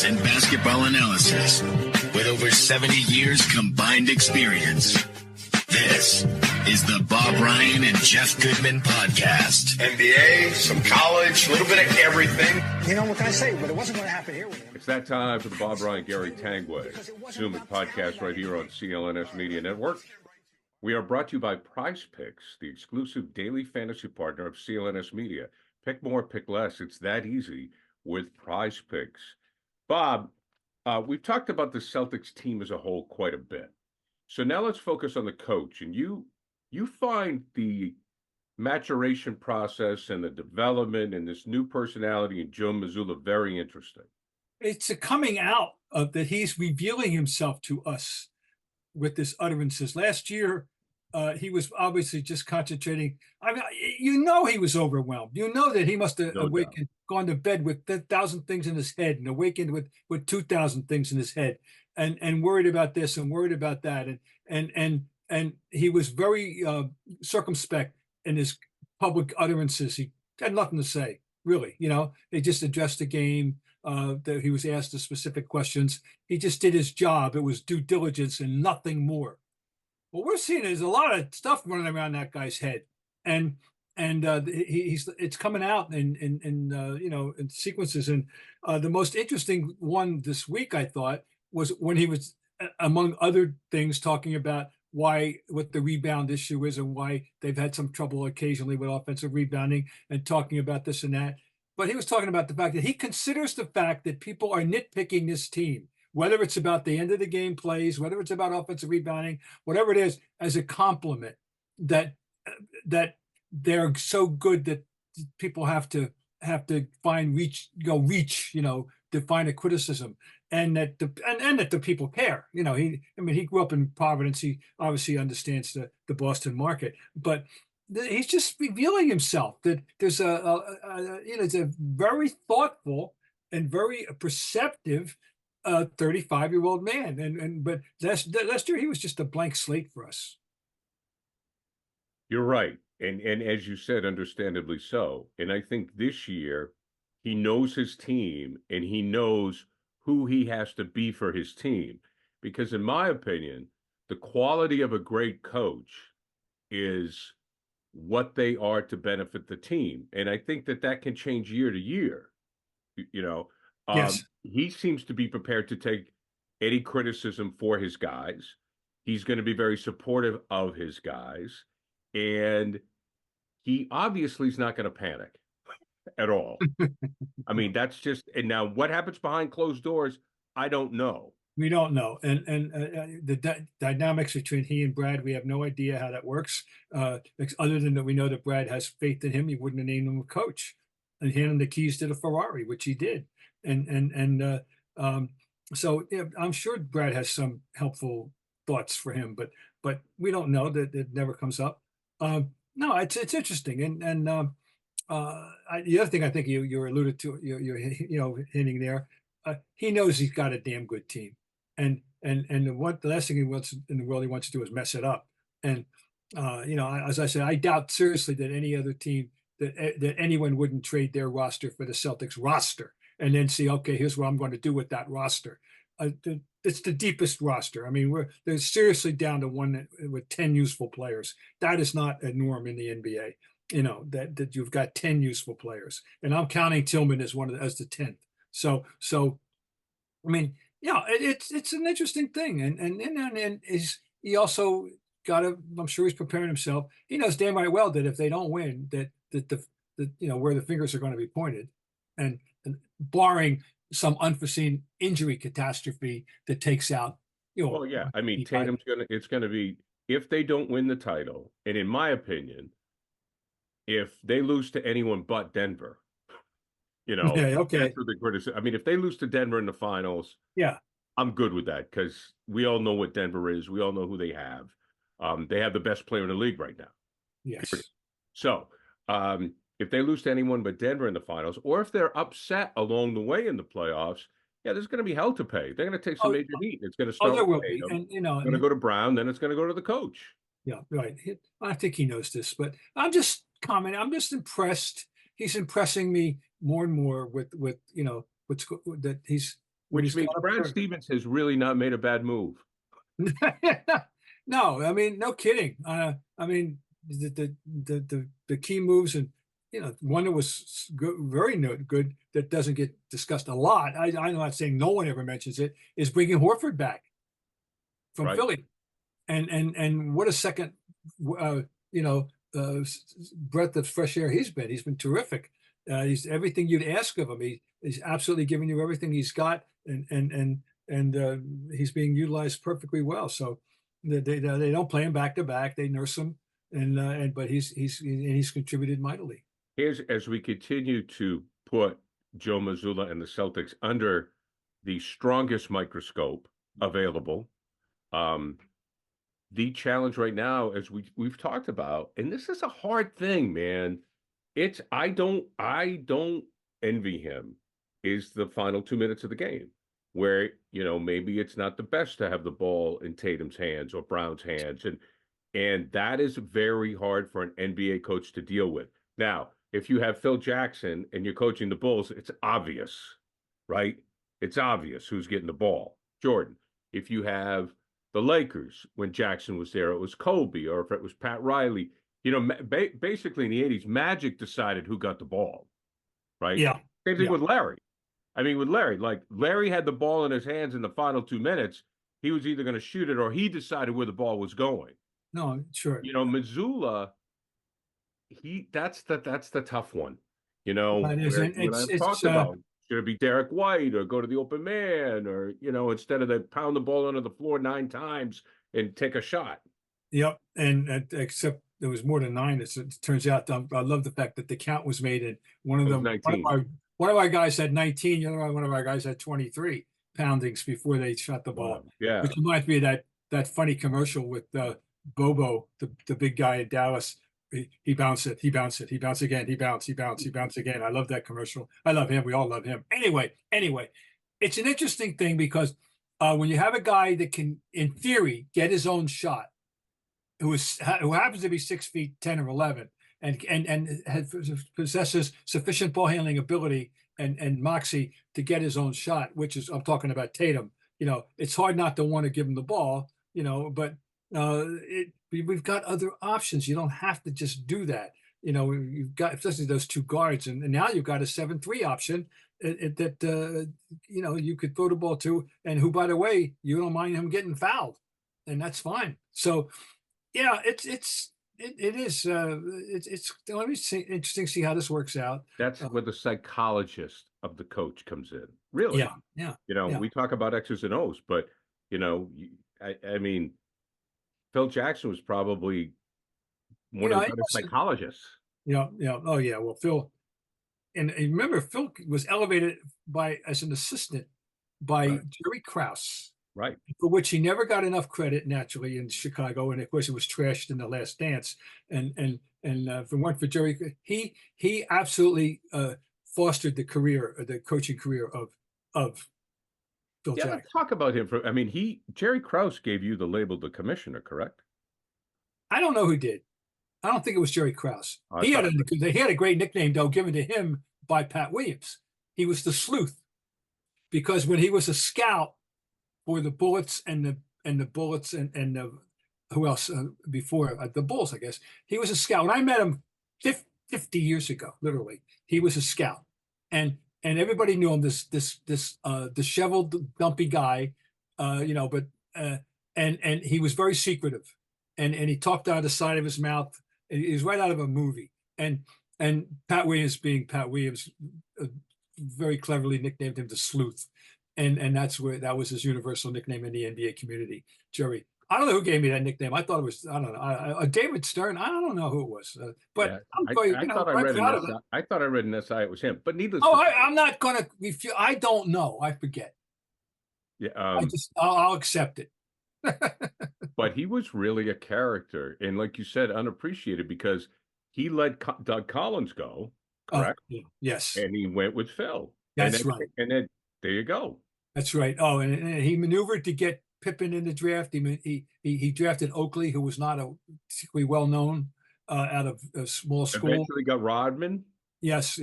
and basketball analysis with over 70 years combined experience. This is the Bob Ryan and Jeff Goodman podcast. NBA, some college, a little bit of everything. You know, what can I say? But it wasn't going to happen here with him. It's that time for the Bob Ryan Gary Tanguay Zoom podcast right here on CLNS Media Network. We are brought to you by PrizePicks, the exclusive daily fantasy partner of CLNS Media. Pick more, pick less. It's that easy with PrizePicks. Bob, we've talked about the Celtics team as a whole quite a bit. So now let's focus on the coach. And you find the maturation process and the development and this new personality in Joe Mazzulla very interesting. It's a coming out of that he's revealing himself to us with his utterances. Last year, he was obviously just concentrating. I mean, you know, he was overwhelmed. You know that he must have awakened, gone to bed with 1,000 things in his head and awakened with 2,000 things in his head and worried about this and worried about that. And he was very circumspect in his public utterances. He had nothing to say, really. You know, he just addressed the game. That he was asked the specific questions. He just did his job. It was due diligence and nothing more. What we're seeing is a lot of stuff running around that guy's head, and it's coming out in sequences. And the most interesting one this week, I thought, was when he was, among other things, talking about what the rebound issue is and why they've had some trouble occasionally with offensive rebounding, and talking about this and that. But he was talking about the fact that he considers the fact that people are nitpicking this team, whether it's about the end of the game plays, whether it's about offensive rebounding, whatever it is, as a compliment that they're so good that people have to reach, to find a criticism, and that the people care. You know, he grew up in Providence. He obviously understands the Boston market, but he's just revealing himself that there's it's a very thoughtful and very perceptive 35-year-old man. But last year he was just a blank slate for us. You're right. And as you said, understandably so. And I think this year he knows his team and he knows who he has to be for his team. Because in my opinion, the quality of a great coach is what they are to benefit the team. And I think that can change year to year. Yes. He seems to be prepared to take any criticism for his guys. He's going to be very supportive of his guys. And he obviously is not going to panic at all. I mean, that's just, and now what happens behind closed doors, I don't know. We don't know, and the dynamics between he and Brad, we have no idea how that works. Other than that, we know that Brad has faith in him. He wouldn't have named him a coach, and hand him the keys to the Ferrari, which he did. So yeah, I'm sure Brad has some helpful thoughts for him, but we don't know. That it never comes up. No, it's interesting, and the other thing I think you alluded to, you're hinting there. He knows he's got a damn good team. And the last thing he wants in the world he wants to do is mess it up. And as I said, I doubt seriously that any other team that anyone wouldn't trade their roster for the Celtics roster and then see, okay, here's what I'm going to do with that roster. It's the deepest roster. I mean, they're seriously down to one with 10 useful players. That is not a norm in the NBA. You know that you've got 10 useful players, and I'm counting Tillman as as the 10th. So I mean. Yeah, it's an interesting thing, and he also got to. I'm sure he's preparing himself. He knows damn right well that if they don't win, that where the fingers are going to be pointed, and barring some unforeseen injury catastrophe that takes out. Well, yeah, I mean, Tatum's it's going to be, if they don't win the title, and in my opinion, if they lose to anyone but Denver. Yeah, okay. That's what the criticism. I mean, if they lose to Denver in the finals, yeah, I'm good with that because we all know what Denver is. We all know who they have. They have the best player in the league right now. Yes. So if they lose to anyone but Denver in the finals, or if they're upset along the way in the playoffs, yeah, there's going to be hell to pay. They're going to take some major heat. It's going to start. There will be. And it's going to go to Brown, then it's going to go to the coach. Yeah, right. I think he knows this, but I'm just commenting. I'm just impressed. He's impressing me more and more with that he's when Which he's means gone up Brad there. Stevens has really not made a bad move. No, I mean, no kidding. I mean, the key moves, and one that was good, very good, that doesn't get discussed a lot. I'm not saying no one ever mentions it, is bringing Horford back from Right. Philly, and what a second, you know, breath of fresh air he's been. He's been terrific. He's everything you'd ask of him. He's absolutely giving you everything he's got, and he's being utilized perfectly well. So they don't play him back to back. They nurse him, but he's contributed mightily. Here's as we continue to put Joe Mazzulla and the Celtics under the strongest microscope available. The challenge right now, as we've talked about, and this is a hard thing, man. It's I don't envy him, is the final 2 minutes of the game, where maybe it's not the best to have the ball in Tatum's hands or Brown's hands, and that is very hard for an NBA coach to deal with. Now, if you have Phil Jackson and you're coaching the Bulls, it's obvious, right? It's obvious who's getting the ball. Jordan. If you have the Lakers, when Jackson was there, it was Kobe, or if it was Pat Riley, basically in the 80s, Magic decided who got the ball, right? Yeah. Same thing with Larry. I mean, with Larry, like Larry had the ball in his hands in the final 2 minutes. He was either going to shoot it or he decided where the ball was going. No, sure. Mazzulla, that's the tough one. It is. When I've talked about, should it be Derek White or go to the open man, or instead of that, pound the ball under the floor 9 times and take a shot. Yep, and except there was more than 9. It turns out. I love the fact that the count was made, and one of them, 19. one of our guys had 19. The other one of our guys had 23 poundings before they shot the ball. Yeah, which reminds me of that funny commercial with Bobo, the big guy in Dallas. He bounced it. He bounced it. He bounced again. He bounced. He bounced. He bounced again. I love that commercial. I love him. We all love him. Anyway, it's an interesting thing because when you have a guy that can, in theory, get his own shot, who happens to be 6 feet 10 or 11, and possesses sufficient ball handling ability and moxie to get his own shot, which is, I'm talking about Tatum. It's hard not to want to give him the ball. But we've got other options. You don't have to just do that. You've got, especially those 2 guards, and now you've got a 7-3 option that you could throw the ball to, and who, by the way, you don't mind him getting fouled, and that's fine. So, yeah, it is. It's let me see, interesting to see how this works out. That's where the psychologist of the coach comes in. Really? Yeah. We talk about X's and O's, but I mean, Phil Jackson was probably one of the better psychologists. Yeah. Oh, yeah. Well, Phil, and remember, Phil was elevated as an assistant by Jerry Krause, right? For which he never got enough credit, naturally, in Chicago, and of course, it was trashed in The Last Dance. And if it weren't for Jerry, he absolutely fostered the coaching career of Phil Jackson. Let's talk about him. Jerry Krause gave you the label the commissioner, correct? I don't know who did. I don't think it was Jerry Krause. He had a great nickname, though, given to him by Pat Williams. He was the Sleuth, because when he was a scout for the Bullets and the Bullets and who else before the Bulls, I guess, he was a scout. When I met him 50 years ago, literally, he was a scout, and everybody knew him. This disheveled, dumpy guy, but and he was very secretive, and he talked out of the side of his mouth. He was right out of a movie. And Pat Williams, being Pat Williams, very cleverly nicknamed him the Sleuth, and that was his universal nickname in the NBA community. Jerry. I don't know who gave me that nickname. I thought it was, I don't know, David Stern. I don't know who it was, but yeah, I thought I read in SI it was him. But needless. I'm not gonna. I don't know. I forget. Yeah, I'll accept it. But he was really a character, and like you said, unappreciated, because he let Doug Collins go, correct? Yes. And he went with Phil. That's right. And then there you go. That's right. Oh, and he maneuvered to get Pippen in the draft. He drafted Oakley, who was not particularly well known out of a small school. Eventually got Rodman. Yes,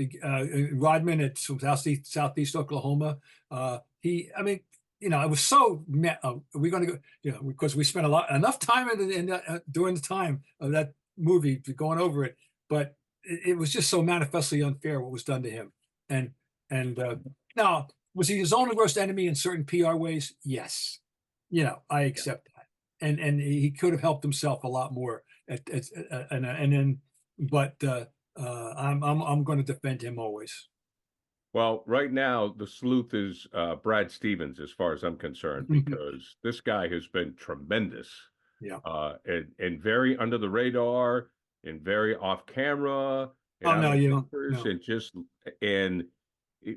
Rodman at Southeast Oklahoma. I mean, I was so we're going to go, because we spent enough time during the time of that movie going over it, but it was just so manifestly unfair what was done to him. And now, was he his own worst enemy in certain PR ways? Yes, I accept that, and he could have helped himself a lot more. But I'm going to defend him always. Well, right now, the sleuth is Brad Stevens, as far as I'm concerned, because this guy has been tremendous. Yeah. And very under the radar and very off camera. Oh, no, you don't. No. And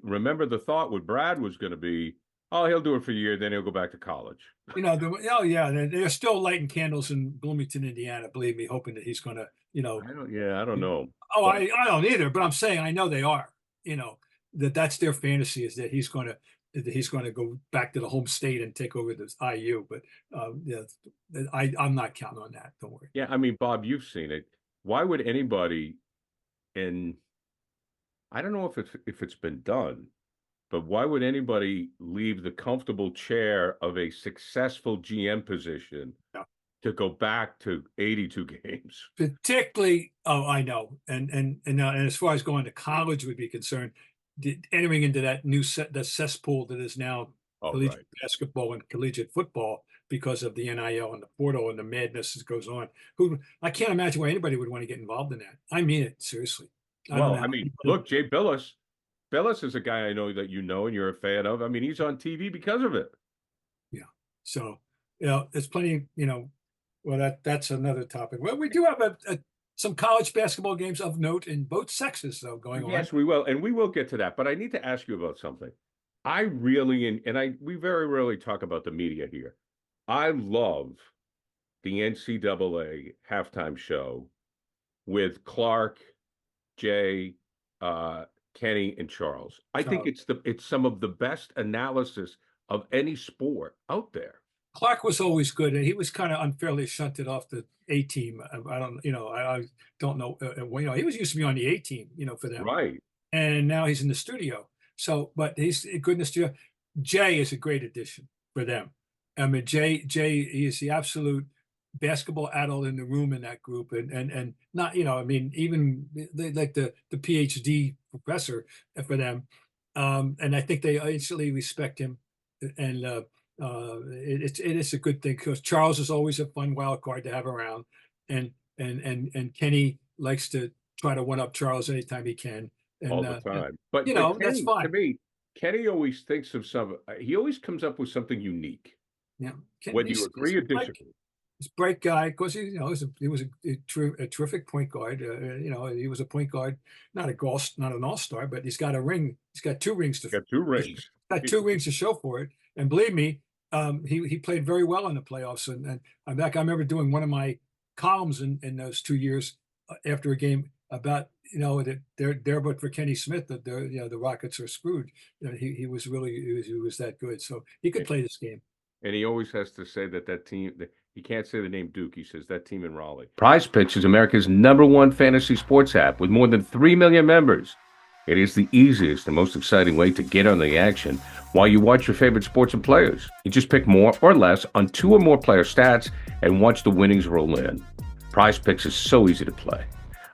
remember, the thought with Brad was going to be, oh, he'll do it for a year, then he'll go back to college. They're still lighting candles in Bloomington, Indiana, believe me, hoping that he's going to, I don't know. Oh, but I don't either, but I'm saying I know they are, that's their fantasy, is that he's going to go back to the home state and take over this IU. But I'm not counting on that. Don't worry. Yeah, I mean, Bob, you've seen it. Why would anybody, and I don't know if it's been done, but why would anybody leave the comfortable chair of a successful GM position to go back to 82 games? Particularly, I know, and as far as going to college would be concerned, entering into that the cesspool that is now collegiate basketball and collegiate football because of the NIL and the portal and the madness that goes on. I can't imagine why anybody would want to get involved in that. I mean it seriously. Look, Jay Billis. Billis is a guy I know that and you're a fan of. I mean, he's on TV because of it. Yeah. So, there's plenty, well, that's another topic. Well, we do have some college basketball games of note in both sexes, though, going on. Yes, we will. And we will get to that. But I need to ask you about something. I really, we very rarely talk about the media here. I love the NCAA halftime show with Clark, Jay, Kenny, and Charles. I think it's some of the best analysis of any sport out there. Clark was always good, and he was kind of unfairly shunted off the A team. I don't know. He was used to be on the A team, for them, right? And now he's in the studio. So, but he's good in the studio. Jay is a great addition for them. I mean, Jay, he is the absolute basketball adult in the room in that group, and not, even like the PhD professor for them, and I think they instantly respect him, and it is a good thing because Charles is always a fun wild card to have around, and Kenny likes to try to one up Charles anytime he can, and, all the time. But Kenny, that's fine. To me, Kenny always thinks of he always comes up with something unique. Yeah. Whether you agree or disagree. He's a bright guy. Of course, he was a terrific point guard. He was a point guard, not an all-star, but he's got a ring. He's got 2 rings to. Got 2 rings. Got 2 rings to show for it. And believe me, he played very well in the playoffs. And I remember doing one of my columns in those 2 years after a game about that there but for Kenny Smith that the Rockets are screwed. He was that good, so he could play this game. And he always has to say that team. He can't say the name Duke. He says that team in Raleigh. PrizePicks is America's #1 fantasy sports app with more than 3 million members. It is the easiest and most exciting way to get on the action while you watch your favorite sports and players. You just pick more or less on 2 or more player stats and watch the winnings roll in. PrizePicks is so easy to play.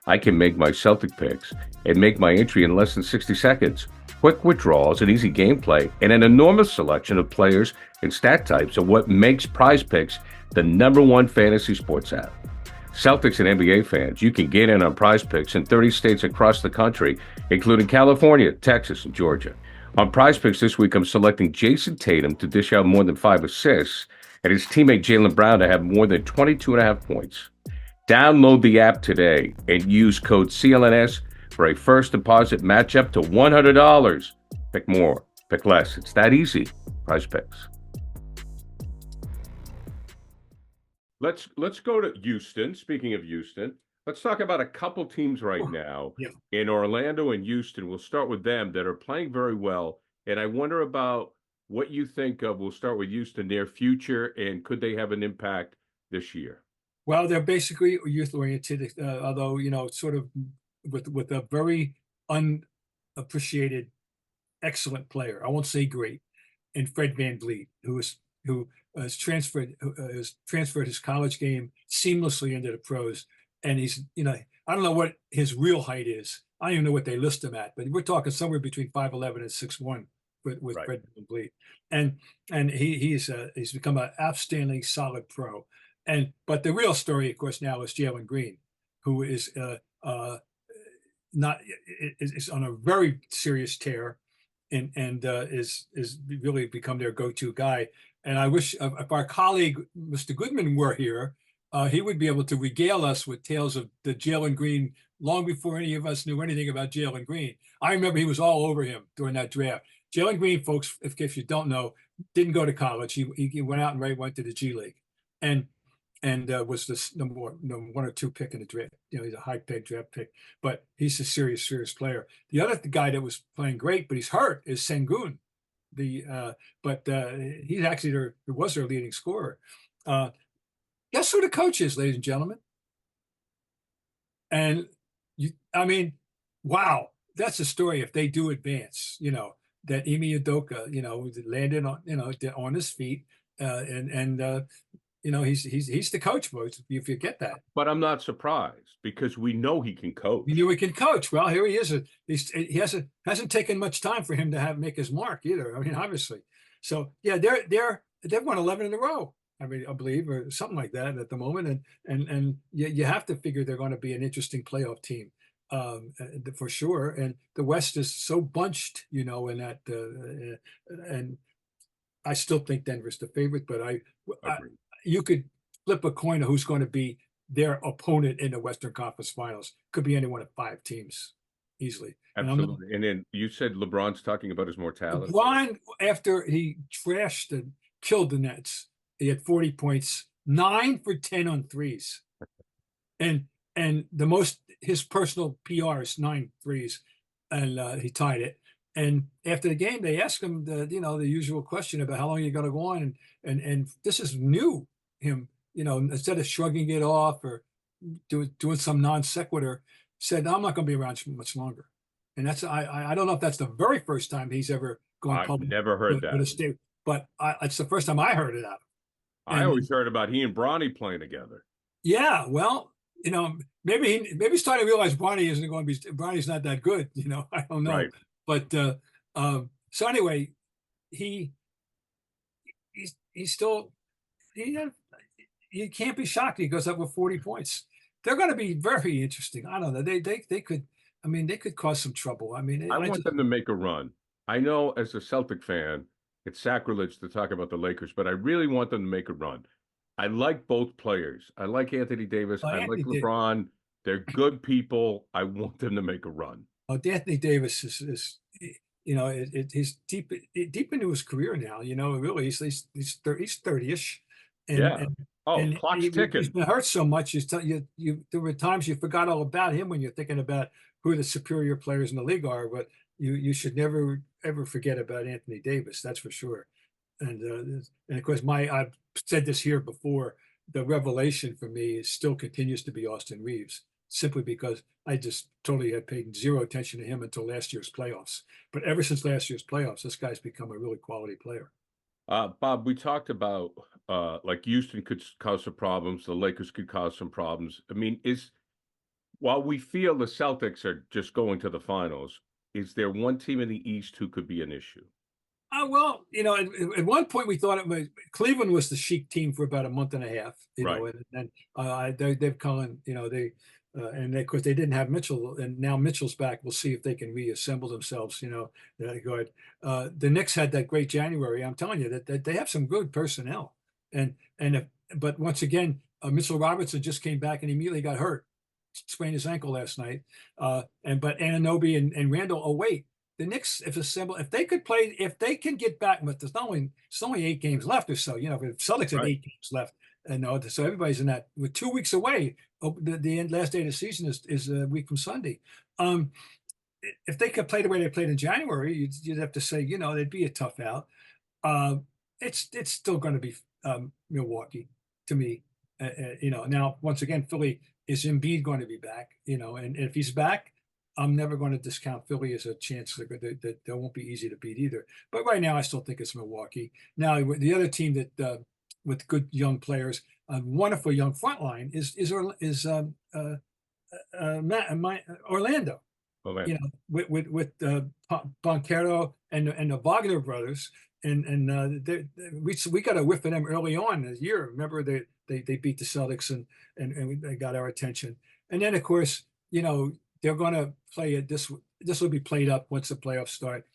I can make my Celtic picks and make my entry in less than 60 seconds. Quick withdrawals and easy gameplay and an enormous selection of players and stat types are what makes PrizePicks the #1 fantasy sports app. Celtics and NBA fans, you can get in on PrizePicks in 30 states across the country, including California, Texas, and Georgia. On PrizePicks this week, I'm selecting Jason Tatum to dish out more than 5 assists and his teammate Jaylen Brown to have more than 22.5 points. Download the app today and use code CLNS for a first deposit match up to $100. Pick more, pick less. It's that easy. PrizePicks. Let's go to Houston. Speaking of Houston, let's talk about a couple teams right now in Orlando and Houston. We'll start with them that are playing very well. And I wonder about what you think of. We'll start with Houston, their future, and could they have an impact this year? Well, they're basically youth-oriented, although, sort of with a very unappreciated, excellent player. I won't say great, and Fred VanVleet, who has transferred his college game seamlessly into the pros. And he's, I don't know what his real height is. I don't even know what they list him at, but we're talking somewhere between 5'11" and 6'1" with Right. Fred VanVleet. And he's become an outstanding solid pro. But the real story, of course, now is Jalen Green, who is not is on a very serious tear, and is really become their go-to guy. And I wish if our colleague Mr. Goodman were here, he would be able to regale us with tales of the Jalen Green long before any of us knew anything about Jalen Green. I remember he was all over him during that draft. Jalen Green, folks, if you don't know, didn't go to college. He went out and went to the G League, and was this number 1 or 2 pick in the draft. He's a high pick draft pick, but he's a serious player. The other guy that was playing great, but he's hurt, is Sengun. He's actually was their leading scorer. Guess who the coach is, ladies and gentlemen? And wow, that's a story. If they do advance, that Ime Udoka, landed on his feet, he's the coach, boys. You forget that. But I'm not surprised because we know he can coach. We knew he can coach. Well, here he is. He hasn't taken much time for him to make his mark either. Obviously. So yeah, they've won 11 in a row. I believe, or something like that at the moment. And you have to figure they're going to be an interesting playoff team, for sure. And the West is so bunched, in that, and I still think Denver's the favorite, but you could flip a coin of who's going to be their opponent in the Western Conference Finals. Could be any one of 5 teams easily. Absolutely. And then you said LeBron's talking about his mortality. LeBron, after he trashed and killed the Nets, he had 40 points, 9 for 10 on threes. And the most, his personal PR is 9 threes, and he tied it. And after the game, they asked him the usual question about how long you're going to go on. And this is new, him, instead of shrugging it off or doing some non sequitur, said, I'm not going to be around much longer. And that's, I don't know if that's the very first time he's ever gone public. I've never heard that. But it's the first time I heard it out. I always heard about he and Bronny playing together. Yeah, well, maybe he's starting to realize Bronny's not that good. I don't know. Right. But so anyway, he's still you can't be shocked he goes up with 40 points. They're going to be very interesting. I don't know. They could. They could cause some trouble. I want them to make a run. I know as a Celtic fan, it's sacrilege to talk about the Lakers, but I really want them to make a run. I like both players. I like Anthony Davis. I like LeBron. They're good people. I want them to make a run. Anthony Davis is he's deep into his career now. Really, he's 30-ish. Clock's ticking. He's been hurt so much. There were times you forgot all about him when you're thinking about who the superior players in the league are. But you should never ever forget about Anthony Davis. That's for sure. And of course, I've said this here before. The revelation for me still continues to be Austin Reeves, simply because I just totally had paid zero attention to him until last year's playoffs. But ever since last year's playoffs, this guy's become a really quality player. Bob, we talked about like Houston could cause some problems. The Lakers could cause some problems. While we feel the Celtics are just going to the finals, is there one team in the East who could be an issue? Well, at one point we thought Cleveland was the chic team for about a month and a half, and then they've come, and of course they didn't have Mitchell, and now Mitchell's back. We'll see if they can reassemble themselves. Go ahead. The Knicks had that great January. I'm telling you that they have some good personnel, but once again, Mitchell Robertson just came back and immediately got hurt, sprained his ankle last night. But Anunoby and Randall. Oh wait. The Knicks, if they can get back, but there's only 8 games left or so. If Celtics have 8 games left, so everybody's in that. We're 2 weeks away. The last day of the season is a week from Sunday. If they could play the way they played in January, you'd have to say, they'd be a tough out. It's still going to be Milwaukee to me. Now once again, Philly, is Embiid going to be back? And if he's back, I'm never going to discount Philly as a chance that they won't be easy to beat either. But right now, I still think it's Milwaukee. Now, the other team that with good young players, a wonderful young front line is Orlando. Oh, man. You know, with Banchero and the Wagner brothers, and we got a whiff of them early on in the year. Remember they beat the Celtics and they got our attention. And then of course, they're going to play it. This will be played up once the playoffs start.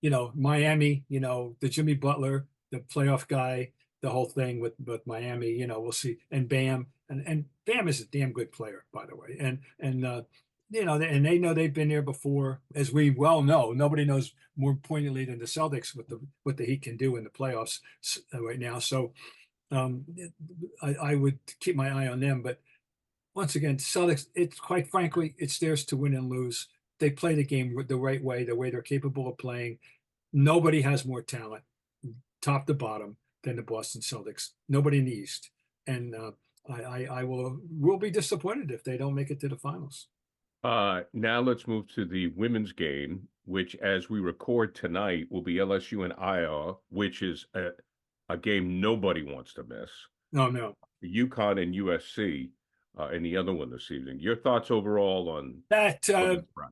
Miami. The Jimmy Butler, the playoff guy, the whole thing with Miami. We'll see. And Bam and Bam is a damn good player, by the way. And and they know they've been there before, as we well know. Nobody knows more poignantly than the Celtics what the Heat can do in the playoffs right now. So I would keep my eye on them. But once again, Celtics, it's quite frankly, it's theirs to win and lose. They play the game the right way, the way they're capable of playing. Nobody has more talent, top to bottom, than the Boston Celtics. Nobody in the East. And I will be disappointed if they don't make it to the finals. Now let's move to the women's game, which, as we record tonight, will be LSU and Iowa, which is a game nobody wants to miss. No. UConn and USC in the other one this evening. Your thoughts overall on that?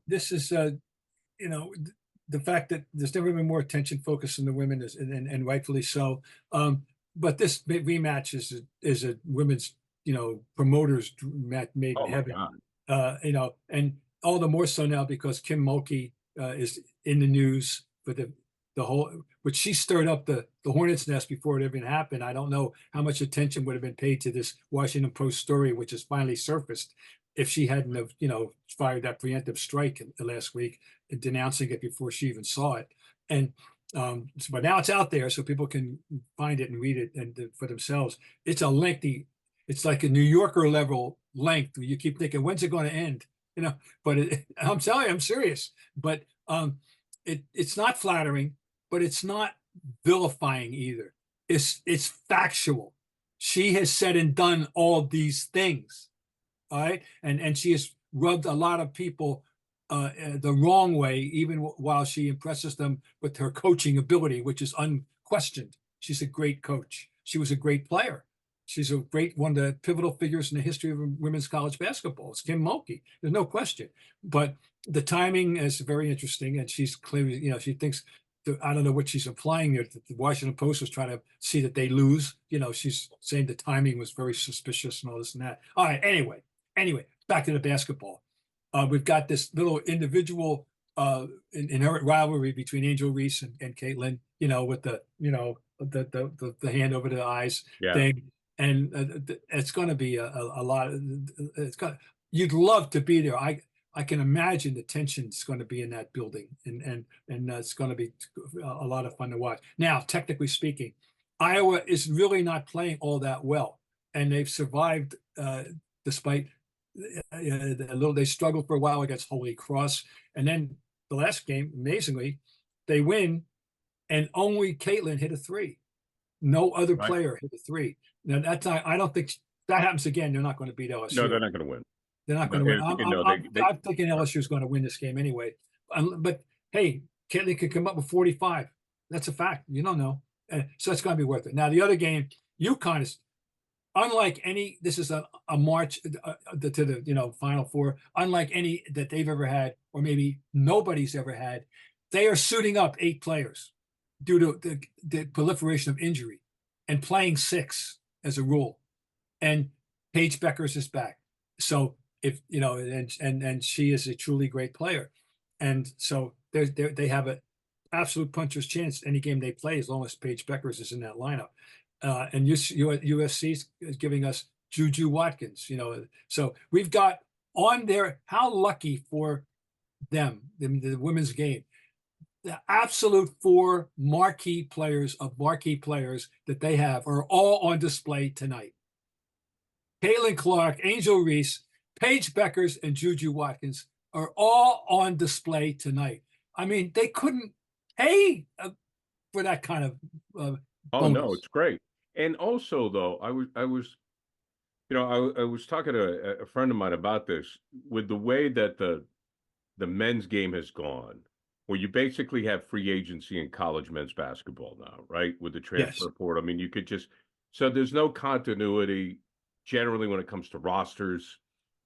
This is, the fact that there's never been more attention focused on the women, and rightfully so. But this rematch is a women's, promoters match made in heaven. And all the more so now because Kim Mulkey is in the news for the whole, which she stirred up the hornet's nest before it even happened. I don't know how much attention would have been paid to this Washington Post story, which has finally surfaced, if she hadn't have, fired that preemptive strike last week and denouncing it before she even saw it. And but now it's out there so people can find it and read it and for themselves. It's like a New Yorker level length. You keep thinking, when's it going to end? But I'm telling you, I'm serious. But it's not flattering, but it's not vilifying either. It's factual. She has said and done all these things, all right, and she has rubbed a lot of people the wrong way, even while she impresses them with her coaching ability, which is unquestioned. She's a great coach. She was a great player. She's one of the pivotal figures in the history of women's college basketball. It's Kim Mulkey. There's no question. But the timing is very interesting, and she's clearly, she thinks, I don't know what she's implying there. The Washington Post was trying to see that they lose. She's saying the timing was very suspicious and all this and that. All right. Anyway, back to the basketball. We've got this little individual inherent rivalry between Angel Reese and Caitlin. With the the hand over the eyes thing. And it's going to be a lot. You'd love to be there. I can imagine the tension is going to be in that building, and it's going to be a lot of fun to watch. Now, technically speaking, Iowa is really not playing all that well, and they've survived despite they struggled for a while against Holy Cross, and then the last game, amazingly, they win, and only Caitlin hit a three. No other player hit a three. Now that's not, I don't think that happens again. They're not going to beat LSU. No, they're not going to win. They're not going to win. I'm thinking LSU is going to win this game anyway. But hey, Caitlin could come up with 45. That's a fact. You don't know. So it's going to be worth it. Now the other game, UConn is unlike any. This is a march to the Final Four. Unlike any that they've ever had, or maybe nobody's ever had. They are suiting up 8 players due to the proliferation of injury, and playing 6 as a rule. And Paige Beckers is back. So if and she is a truly great player, and so they have an absolute puncher's chance any game they play as long as Paige Beckers is in that lineup. And USC is giving us Juju Watkins. So we've got on there. How lucky for them, the women's game. The absolute 4 marquee players that they have are all on display tonight. Caitlin Clark, Angel Reese, Paige Beckers, and Juju Watkins are all on display tonight. I mean, they couldn't pay for that kind of oh bonus. No, it's great. And also, though, I was talking to a friend of mine about this, with the way that the the men's game has gone, where you basically have free agency in college men's basketball now, right? With the transfer portal. I mean, you could just, so there's no continuity generally when it comes to rosters.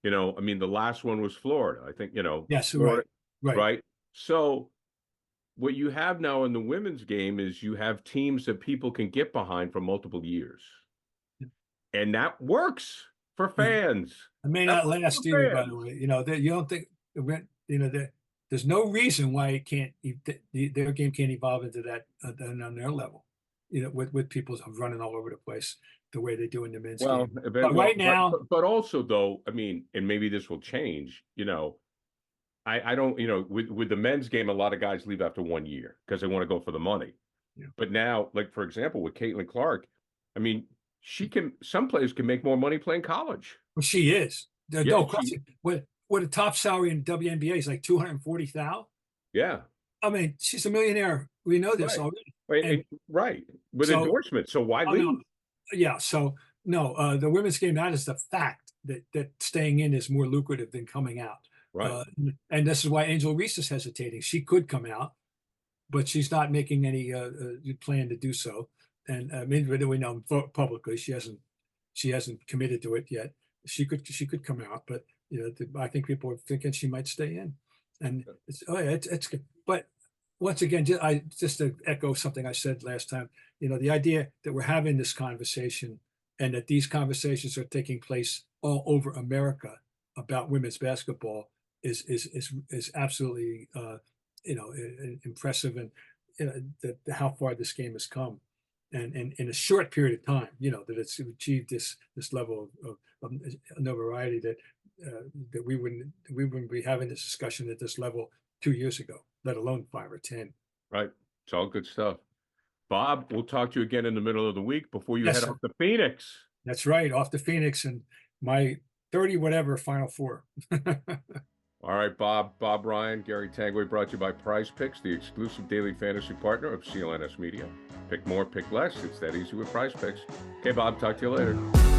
You know, I mean, the last one was Florida. I think, Yes, Florida, right. right? So what you have now in the women's game is you have teams that people can get behind for multiple years. And that works for fans. It may not last either, by the way. You don't think, there's no reason why it can't, their game can't evolve into that on their level, with people running all over the place the way they do in the men's game. But right now. But also, though, I mean, and maybe this will change, I don't, with the men's game, a lot of guys leave after 1 year because they want to go for the money. Yeah. But now, like, for example, with Caitlin Clark, I mean, some players can make more money playing college. Well, she is. No question. What a top salary in WNBA is like $240,000. Yeah. I mean, she's a millionaire. We know this already. Right. With endorsements. So why leave? Yeah. So no, the women's game, that is the fact that staying in is more lucrative than coming out. Right. And this is why Angel Reese is hesitating. She could come out, but she's not making any plan to do so. And I mean, we know publicly she hasn't committed to it yet. She could come out, but I think people are thinking she might stay in. And it's good. But once again, just to echo something I said last time, the idea that we're having this conversation and that these conversations are taking place all over America about women's basketball is absolutely impressive, and how far this game has come, and in a short period of time, that it's achieved this level of notoriety that we wouldn't be having this discussion at this level 2 years ago, let alone 5 or 10. Right. It's all good stuff. Bob, we'll talk to you again in the middle of the week before you head off to Phoenix. That's right, off to Phoenix and my 30 whatever Final Four. All right, Bob, Ryan, Gary Tanguay, brought to you by PrizePicks, the exclusive daily fantasy partner of CLNS Media. Pick more, pick less. It's that easy with PrizePicks. Okay, Bob, talk to you later.